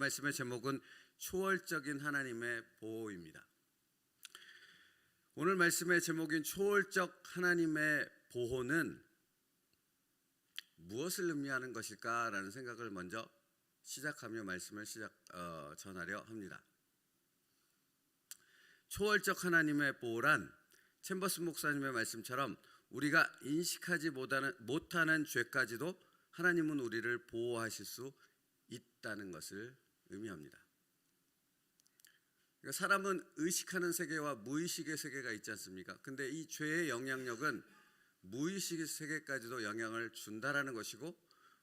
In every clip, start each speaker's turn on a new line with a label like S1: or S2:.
S1: 말씀의 제목은 초월적인 하나님의 보호입니다. 오늘 말씀의 제목인 초월적 하나님의 보호는 무엇을 의미하는 것일까라는 생각을 먼저 시작하며 말씀을 전하려 합니다. 초월적 하나님의 보호란 챔버스 목사님의 말씀처럼 우리가 인식하지 못하는 죄까지도 하나님은 우리를 보호하실 수 있다는 것을 의미합니다. 그러니까 사람은 의식하는 세계와 무의식의 세계가 있지 않습니까? 근데 이 죄의 영향력은 무의식의 세계까지도 영향을 준다라는 것이고,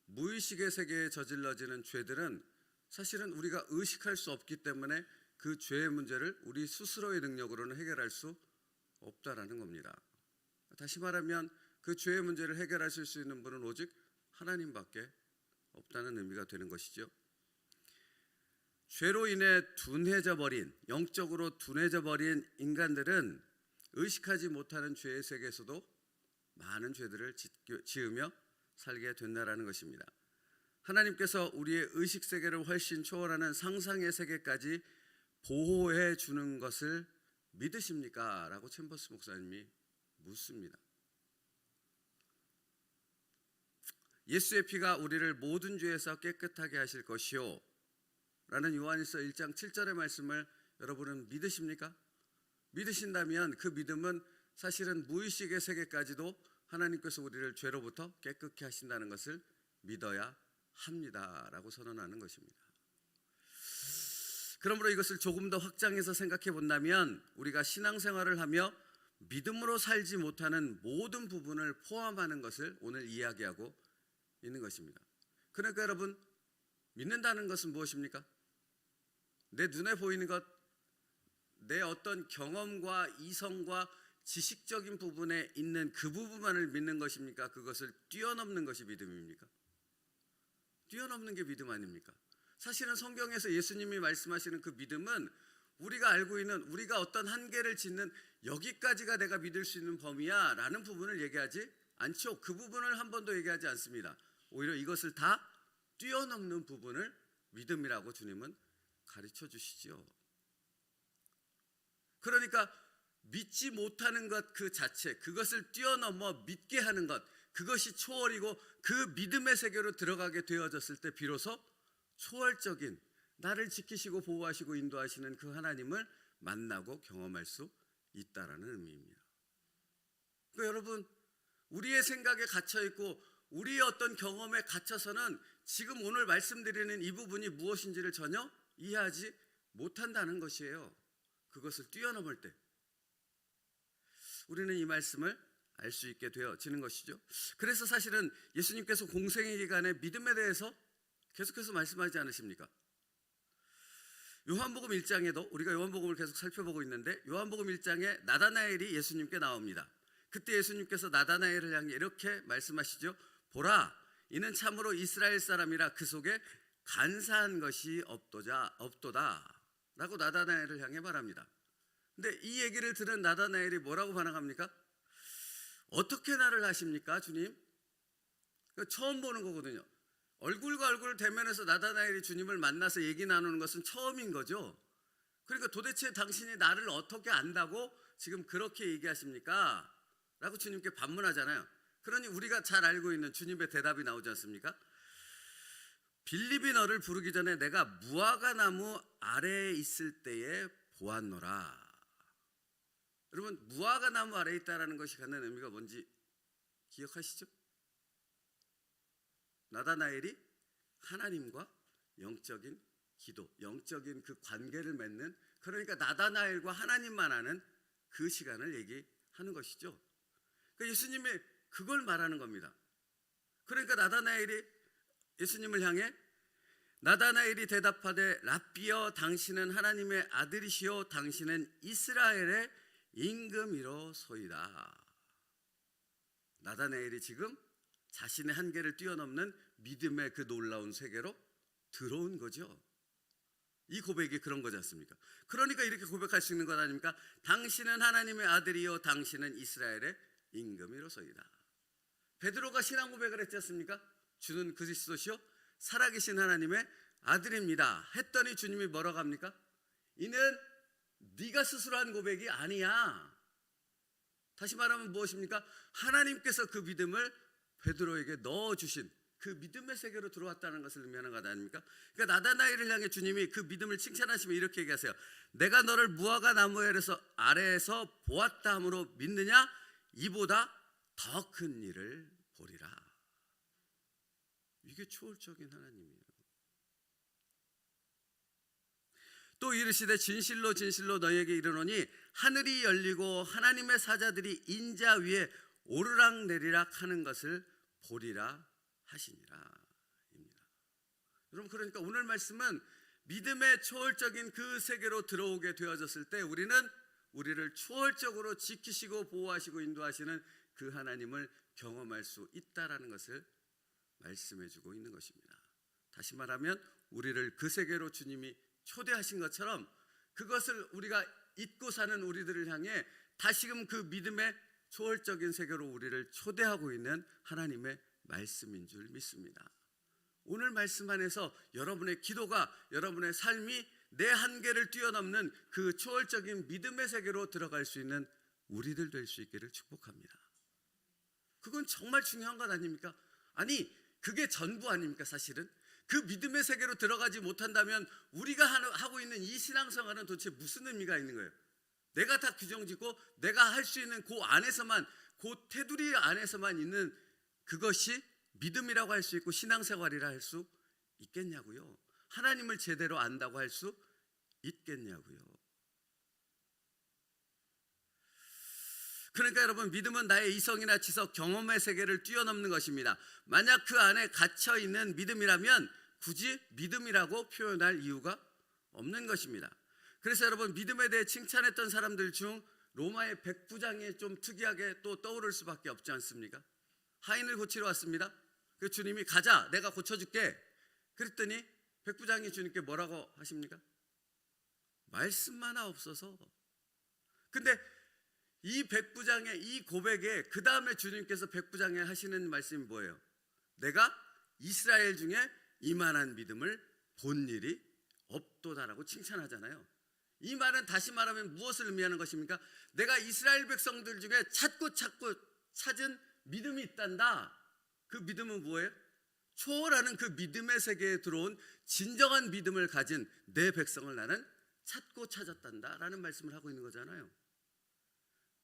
S1: 무의식의 세계에 저질러지는 죄들은 사실은 우리가 의식할 수 없기 때문에 그 죄의 문제를 우리 스스로의 능력으로는 해결할 수 없다라는 겁니다. 다시 말하면 그 죄의 문제를 해결하실 수 있는 분은 오직 하나님밖에 없다는 의미가 되는 것이죠. 죄로 인해 영적으로 둔해져 버린 인간들은 의식하지 못하는 죄의 세계에서도 많은 죄들을 지으며 살게 된다라는 것입니다. 하나님께서 우리의 의식 세계를 훨씬 초월하는 상상의 세계까지 보호해 주는 것을 믿으십니까? 라고 챔버스 목사님이 묻습니다. 예수의 피가 우리를 모든 죄에서 깨끗하게 하실 것이요 라는 요한일서 1장 7절의 말씀을 여러분은 믿으십니까? 믿으신다면 그 믿음은 사실은 무의식의 세계까지도 하나님께서 우리를 죄로부터 깨끗게 하신다는 것을 믿어야 합니다 라고 선언하는 것입니다. 그러므로 이것을 조금 더 확장해서 생각해 본다면 우리가 신앙생활을 하며 믿음으로 살지 못하는 모든 부분을 포함하는 것을 오늘 이야기하고 있는 것입니다. 그러니까 여러분, 믿는다는 것은 무엇입니까? 내 눈에 보이는 것, 내 어떤 경험과 이성과 지식적인 부분에 있는 그 부분만을 믿는 것입니까? 그것을 뛰어넘는 것이 믿음입니까? 뛰어넘는 게 믿음 아닙니까? 사실은 성경에서 예수님이 말씀하시는 그 믿음은 우리가 알고 있는, 우리가 어떤 한계를 짓는 여기까지가 내가 믿을 수 있는 범위야 라는 부분을 얘기하지 않죠. 그 부분을 한 번도 얘기하지 않습니다. 오히려 이것을 다 뛰어넘는 부분을 믿음이라고 주님은 가르쳐 주시죠. 그러니까 믿지 못하는 것 그 자체, 그것을 뛰어넘어 믿게 하는 것, 그것이 초월이고 그 믿음의 세계로 들어가게 되어졌을 때 비로소 초월적인, 나를 지키시고 보호하시고 인도하시는 그 하나님을 만나고 경험할 수 있다라는 의미입니다. 그러니까 여러분, 우리의 생각에 갇혀있고 우리의 어떤 경험에 갇혀서는 지금 오늘 말씀드리는 이 부분이 무엇인지를 전혀 이해하지 못한다는 것이에요. 그것을 뛰어넘을 때 우리는 이 말씀을 알 수 있게 되어지는 것이죠. 그래서 사실은 예수님께서 공생의 기간에 믿음에 대해서 계속해서 말씀하지 않으십니까? 요한복음 1장에도, 우리가 요한복음을 계속 살펴보고 있는데 요한복음 1장에 나다나엘이 예수님께 나옵니다. 그때 예수님께서 나다나엘을 향해 이렇게 말씀하시죠. 보라, 이는 참으로 이스라엘 사람이라 그 속에 간사한 것이 없도다 라고 나다나엘을 향해 말합니다. 근데 이 얘기를 들은 나다나엘이 뭐라고 반응합니까? 어떻게 나를 아십니까, 주님? 처음 보는 거거든요. 얼굴과 얼굴을 대면해서 나다나엘이 주님을 만나서 얘기 나누는 것은 처음인 거죠. 그러니까 도대체 당신이 나를 어떻게 안다고 지금 그렇게 얘기하십니까? 라고 주님께 반문하잖아요. 그러니 우리가 잘 알고 있는 주님의 대답이 나오지 않습니까? 빌립이 너를 부르기 전에 내가 무화과 나무 아래에 있을 때에 보았노라. 여러분, 무화과 나무 아래에 있다라는 것이 갖는 의미가 뭔지 기억하시죠? 나다나엘이 하나님과 영적인 기도, 영적인 그 관계를 맺는, 그러니까 나다나엘과 하나님만 아는 그 시간을 얘기하는 것이죠. 그러니까 예수님이 그걸 말하는 겁니다. 그러니까 나다나엘이 예수님을 향해 나다나엘이 대답하되 랍비여, 당신은 하나님의 아들이시요 당신은 이스라엘의 임금이로소이다. 나다나엘이 지금 자신의 한계를 뛰어넘는 믿음의 그 놀라운 세계로 들어온 거죠. 이 고백이 그런 거지 않습니까? 그러니까 이렇게 고백할 수 있는 것 아닙니까? 당신은 하나님의 아들이요 당신은 이스라엘의 임금이로소이다. 베드로가 신앙 고백을 했지 않습니까? 주는 그리스도시요 살아계신 하나님의 아들입니다 했더니 주님이 뭐라고 합니까? 이는 네가 스스로 한 고백이 아니야. 다시 말하면 무엇입니까? 하나님께서 그 믿음을 베드로에게 넣어주신 그 믿음의 세계로 들어왔다는 것을 의미하는 것 아닙니까? 그러니까 나다나엘을 향해 주님이 그 믿음을 칭찬하시며 이렇게 얘기하세요. 내가 너를 무화과 나무 아래에서 보았다 함으로 믿느냐? 이보다 더 큰 일을 보리라. 이게 초월적인 하나님이에요. 또 이르시되 진실로 진실로 너희에게 이르노니 하늘이 열리고 하나님의 사자들이 인자 위에 오르락 내리락 하는 것을 보리라 하시니라 입니다. 여러분, 그러니까 오늘 말씀은 믿음의 초월적인 그 세계로 들어오게 되어졌을 때 우리를 초월적으로 지키시고 보호하시고 인도하시는 그 하나님을 경험할 수 있다라는 것을 말씀해 주고 있는 것입니다. 다시 말하면 우리를 그 세계로 주님이 초대하신 것처럼 그것을 우리가 잊고 사는 우리들을 향해 다시금 그 믿음의 초월적인 세계로 우리를 초대하고 있는 하나님의 말씀인 줄 믿습니다. 오늘 말씀 안에서 여러분의 기도가, 여러분의 삶이 내 한계를 뛰어넘는 그 초월적인 믿음의 세계로 들어갈 수 있는 우리들 될 수 있기를 축복합니다. 그건 정말 중요한 것 아닙니까? 아니, 그게 전부 아닙니까? 사실은 그 믿음의 세계로 들어가지 못한다면 우리가 하고 있는 이 신앙생활은 도대체 무슨 의미가 있는 거예요? 내가 다 규정짓고 내가 할 수 있는 그 안에서만, 그 테두리 안에서만 있는 그것이 믿음이라고 할 수 있고 신앙생활이라 할 수 있겠냐고요? 하나님을 제대로 안다고 할 수 있겠냐고요? 그러니까 여러분, 믿음은 나의 이성이나 지석, 경험의 세계를 뛰어넘는 것입니다. 만약 그 안에 갇혀있는 믿음이라면 굳이 믿음이라고 표현할 이유가 없는 것입니다. 그래서 여러분, 믿음에 대해 칭찬했던 사람들 중 로마의 백부장이 좀 특이하게 또 떠오를 수밖에 없지 않습니까? 하인을 고치러 왔습니다. 그 주님이 가자, 내가 고쳐줄게. 그랬더니 백부장이 주님께 뭐라고 하십니까? 말씀만 하옵소서. 근데 이 백부장의 이 고백에 그 다음에 주님께서 백부장에 하시는 말씀이 뭐예요? 내가 이스라엘 중에 이만한 믿음을 본 일이 없도다라고 칭찬하잖아요. 이 말은 다시 말하면 무엇을 의미하는 것입니까? 내가 이스라엘 백성들 중에 찾고 찾은 믿음이 있단다. 그 믿음은 뭐예요? 초월하는 그 믿음의 세계에 들어온 진정한 믿음을 가진 내 백성을 나는 찾고 찾았단다 라는 말씀을 하고 있는 거잖아요.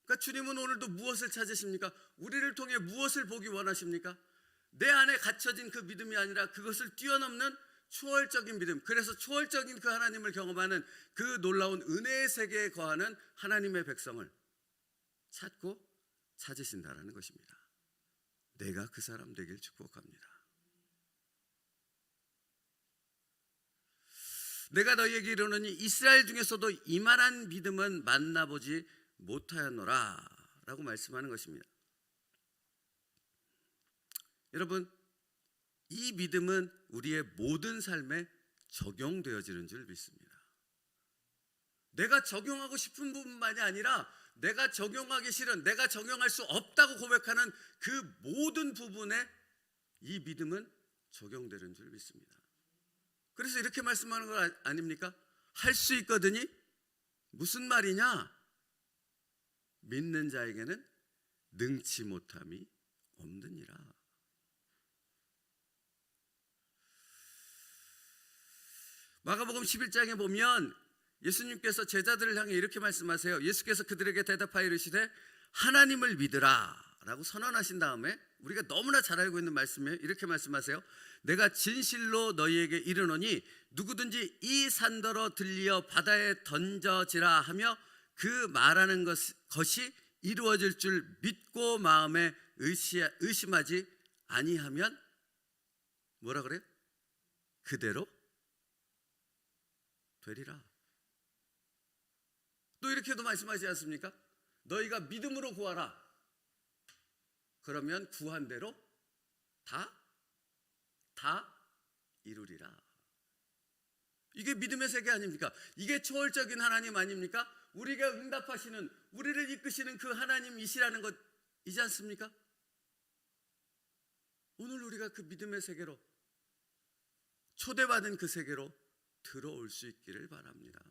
S1: 그러니까 주님은 오늘도 무엇을 찾으십니까? 우리를 통해 무엇을 보기 원하십니까? 내 안에 갇혀진 그 믿음이 아니라 그것을 뛰어넘는 초월적인 믿음, 그래서 초월적인 그 하나님을 경험하는 그 놀라운 은혜의 세계에 거하는 하나님의 백성을 찾고 찾으신다라는 것입니다. 내가 그 사람 되길 축복합니다. 내가 너희에게 이르노니 이스라엘 중에서도 이만한 믿음은 만나보지 못하였노라 라고 말씀하는 것입니다. 여러분, 이 믿음은 우리의 모든 삶에 적용되어지는 줄 믿습니다. 내가 적용하고 싶은 부분만이 아니라 내가 적용하기 싫은, 내가 적용할 수 없다고 고백하는 그 모든 부분에 이 믿음은 적용되는 줄 믿습니다. 그래서 이렇게 말씀하는 거 아닙니까? 할 수 있거든이 무슨 말이냐? 믿는 자에게는 능치 못함이 없느니라. 마가복음 11장에 보면 예수님께서 제자들을 향해 이렇게 말씀하세요. 예수께서 그들에게 대답하여 이르시되 하나님을 믿으라 라고 선언하신 다음에 우리가 너무나 잘 알고 있는 말씀이에요. 이렇게 말씀하세요. 내가 진실로 너희에게 이르노니 누구든지 이 산더러 들리어 바다에 던져지라 하며 그 말하는 것이 이루어질 줄 믿고 마음에 의심하지 아니하면 뭐라 그래요? 그대로 되리라. 또 이렇게도 말씀하지 않습니까? 너희가 믿음으로 구하라. 그러면 구한 대로 다 이루리라. 이게 믿음의 세계 아닙니까? 이게 초월적인 하나님 아닙니까? 우리가 응답하시는, 우리를 이끄시는 그 하나님이시라는 것이지 않습니까? 오늘 우리가 그 믿음의 세계로 초대받은 그 세계로 들어올 수 있기를 바랍니다.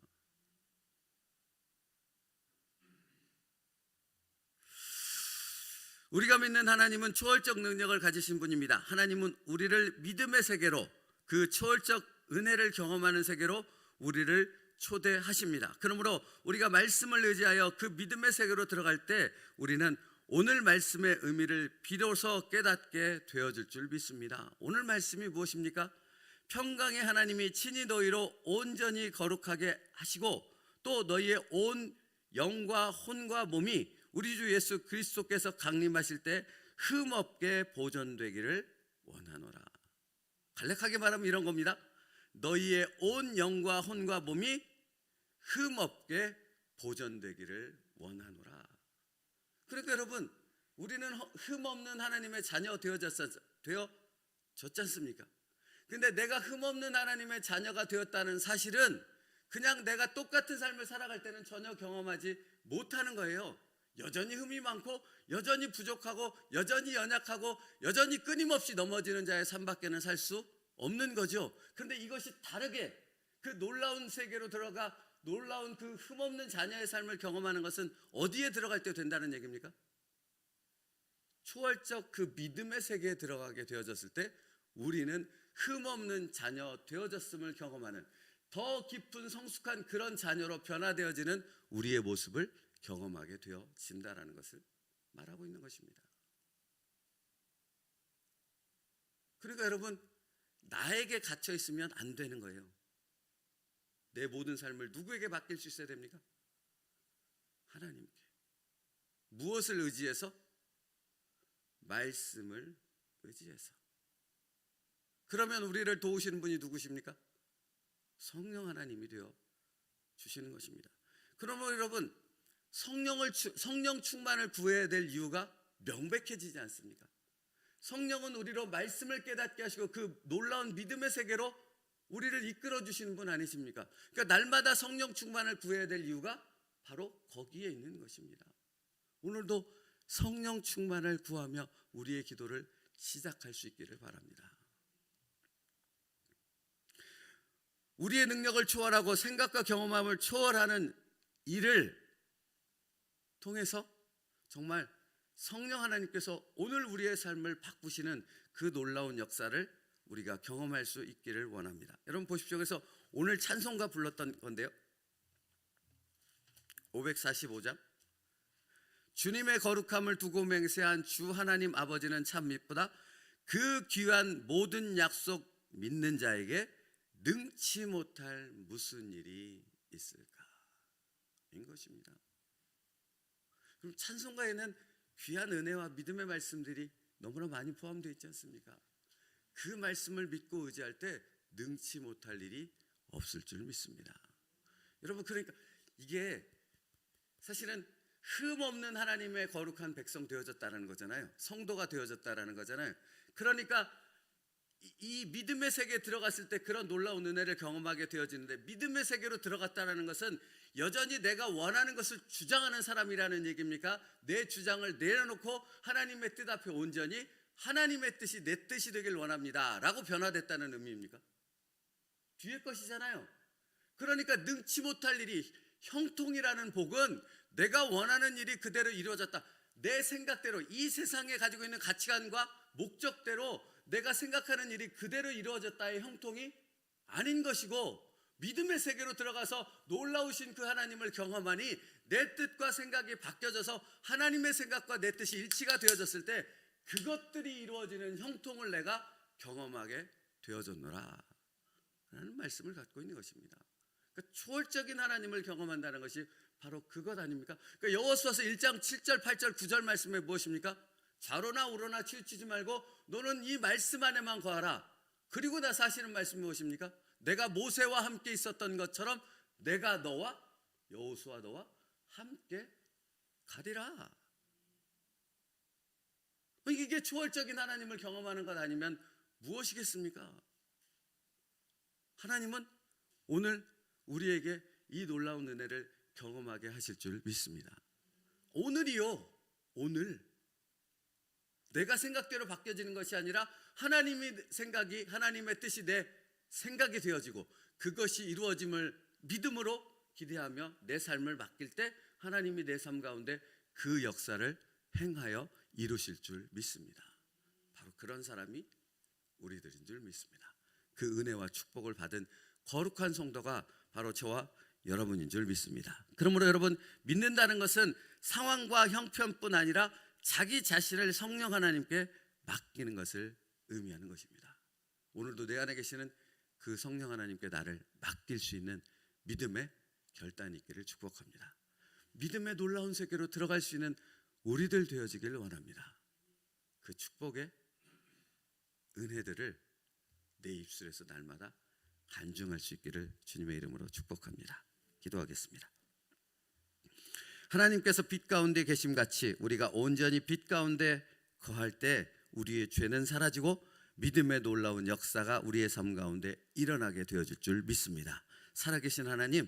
S1: 우리가 믿는 하나님은 초월적 능력을 가지신 분입니다. 하나님은 우리를 믿음의 세계로, 그 초월적 은혜를 경험하는 세계로 우리를 초대하십니다. 그러므로 우리가 말씀을 의지하여 그 믿음의 세계로 들어갈 때 우리는 오늘 말씀의 의미를 비로소 깨닫게 되어질 줄 믿습니다. 오늘 말씀이 무엇입니까? 평강의 하나님이 친히 너희로 온전히 거룩하게 하시고 또 너희의 온 영과 혼과 몸이 우리 주 예수 그리스도께서 강림하실 때 흠없게 보존되기를 원하노라. 간략하게 말하면 이런 겁니다. 너희의 온 영과 혼과 몸이 흠없게 보존되기를 원하노라. 그러니까 여러분, 우리는 흠없는 하나님의 자녀 되어졌지 않습니까? 근데 내가 흠없는 하나님의 자녀가 되었다는 사실은 그냥 내가 똑같은 삶을 살아갈 때는 전혀 경험하지 못하는 거예요. 여전히 흠이 많고 여전히 부족하고 여전히 연약하고 여전히 끊임없이 넘어지는 자의 삶밖에는 살 수 없는 거죠. 그런데 이것이 다르게 그 놀라운 세계로 들어가 놀라운 그 흠없는 자녀의 삶을 경험하는 것은 어디에 들어갈 때 된다는 얘기입니까? 초월적 그 믿음의 세계에 들어가게 되어졌을 때 우리는 흠없는 자녀 되어졌음을 경험하는, 더 깊은 성숙한 그런 자녀로 변화되어지는 우리의 모습을 경험하게 되어진다라는 것을 말하고 있는 것입니다. 그러니까 여러분, 나에게 갇혀 있으면 안 되는 거예요. 내 모든 삶을 누구에게 맡길 수 있어야 됩니까? 하나님께. 무엇을 의지해서? 말씀을 의지해서. 그러면 우리를 도우시는 분이 누구십니까? 성령 하나님이 되어 주시는 것입니다. 그러면 여러분, 성령 충만을 구해야 될 이유가 명백해지지 않습니까? 성령은 우리로 말씀을 깨닫게 하시고 그 놀라운 믿음의 세계로 우리를 이끌어 주시는 분 아니십니까? 그러니까 날마다 성령 충만을 구해야 될 이유가 바로 거기에 있는 것입니다. 오늘도 성령 충만을 구하며 우리의 기도를 시작할 수 있기를 바랍니다. 우리의 능력을 초월하고 생각과 경험함을 초월하는 일을 통해서 정말 성령 하나님께서 오늘 우리의 삶을 바꾸시는 그 놀라운 역사를 우리가 경험할 수 있기를 원합니다. 여러분 보십시오. 그래서 오늘 찬송가 불렀던 건데요, 545장. 주님의 거룩함을 두고 맹세한 주 하나님 아버지는 참 미쁘다. 그 귀한 모든 약속 믿는 자에게 능치 못할 무슨 일이 있을까? 인 것입니다. 그럼 찬송가에는 귀한 은혜와 믿음의 말씀들이 너무나 많이 포함되어 있지 않습니까? 그 말씀을 믿고 의지할 때 능치 못할 일이 없을 줄 믿습니다. 여러분, 그러니까 이게 사실은 흠없는 하나님의 거룩한 백성 되어졌다는 거잖아요. 성도가 되어졌다는 거잖아요. 그러니까 이 믿음의 세계에 들어갔을 때 그런 놀라운 은혜를 경험하게 되어지는데, 믿음의 세계로 들어갔다는 것은 여전히 내가 원하는 것을 주장하는 사람이라는 얘기입니까? 내 주장을 내려놓고 하나님의 뜻 앞에 온전히 하나님의 뜻이 내 뜻이 되길 원합니다 라고 변화됐다는 의미입니까? 뒤에 것이잖아요. 그러니까 능치 못할 일이, 형통이라는 복은 내가 원하는 일이 그대로 이루어졌다, 내 생각대로 이 세상에 가지고 있는 가치관과 목적대로 내가 생각하는 일이 그대로 이루어졌다의 형통이 아닌 것이고, 믿음의 세계로 들어가서 놀라우신 그 하나님을 경험하니 내 뜻과 생각이 바뀌어져서 하나님의 생각과 내 뜻이 일치가 되어졌을 때 그것들이 이루어지는 형통을 내가 경험하게 되어졌노라 라는 말씀을 갖고 있는 것입니다. 그러니까 초월적인 하나님을 경험한다는 것이 바로 그것 아닙니까? 그러니까 여호수아서 1장 7절 8절 9절 말씀에 무엇입니까? 좌로나 우로나 치우치지 말고 너는 이 말씀 안에만 거하라. 그리고 나서 하시는 말씀이 무엇입니까? 내가 모세와 함께 있었던 것처럼 내가 너와, 여호수아 너와 함께 가리라. 이게 초월적인 하나님을 경험하는 것 아니면 무엇이겠습니까? 하나님은 오늘 우리에게 이 놀라운 은혜를 경험하게 하실 줄 믿습니다. 오늘이요, 오늘 내가 생각대로 바뀌어지는 것이 아니라 하나님의 생각이, 하나님의 뜻이 내 생각이 되어지고 그것이 이루어짐을 믿음으로 기대하며 내 삶을 맡길 때 하나님이 내 삶 가운데 그 역사를 행하여 이루실 줄 믿습니다. 바로 그런 사람이 우리들인 줄 믿습니다. 그 은혜와 축복을 받은 거룩한 성도가 바로 저와 여러분인 줄 믿습니다. 그러므로 여러분, 믿는다는 것은 상황과 형편뿐 아니라 자기 자신을 성령 하나님께 맡기는 것을 의미하는 것입니다. 오늘도 내 안에 계시는 그 성령 하나님께 나를 맡길 수 있는 믿음의 결단이 있기를 축복합니다. 믿음의 놀라운 세계로 들어갈 수 있는 우리들 되어지길 원합니다. 그 축복의 은혜들을 내 입술에서 날마다 간증할 수 있기를 주님의 이름으로 축복합니다. 기도하겠습니다. 하나님께서 빛 가운데 계심같이 우리가 온전히 빛 가운데 거할 때 우리의 죄는 사라지고 믿음의 놀라운 역사가 우리의 삶 가운데 일어나게 되어질 줄 믿습니다. 살아계신 하나님,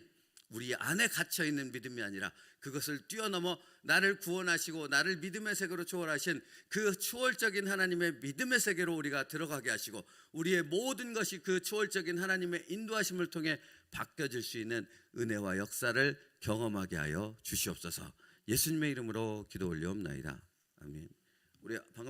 S1: 우리 안에 갇혀있는 믿음이 아니라 그것을 뛰어넘어 나를 구원하시고 나를 믿음의 세계로 초월하신 그 초월적인 하나님의 믿음의 세계로 우리가 들어가게 하시고 우리의 모든 것이 그 초월적인 하나님의 인도하심을 통해 바뀌어질 수 있는 은혜와 역사를 경험하게 하여 주시옵소서. 예수님의 이름으로 기도 올리옵나이다. 아멘. 우리 방금